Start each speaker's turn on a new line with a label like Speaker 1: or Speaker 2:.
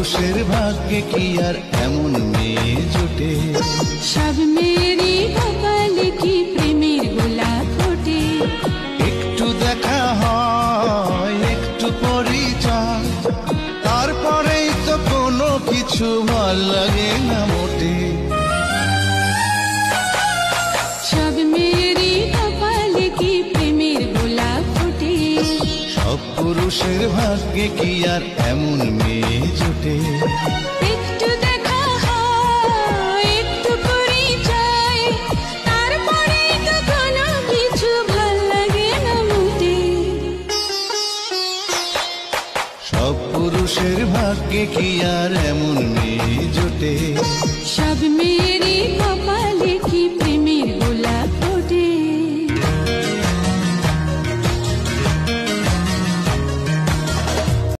Speaker 1: পুরুষের ভাগ্যে কি আর এমন মেয়ে জোটে?
Speaker 2: সব মেয়েরই কপালে কি প্রেমের গোলাপ ফোটে?
Speaker 1: একটু দেখা হয়, একটু পরিচয়, তারপরেই তো কোনো কিছু ভাল লাগে না মোটে।
Speaker 2: সব মেয়েরই কপালে কি প্রেমের গোলাপ ফোটে?
Speaker 1: সব পুরুষের ভাগ্যে কি আর এমন মেয়ে জোটে?
Speaker 2: একটু দেখা হয়, একটু পরিচয়, তারপরেই তো কোনো কিছু ভাল লাগে না মোটে।
Speaker 1: সব পুরুষের ভাগ্যে কি আর এমন মেয়ে জোটে?
Speaker 2: সব মেয়েরই কপালে কি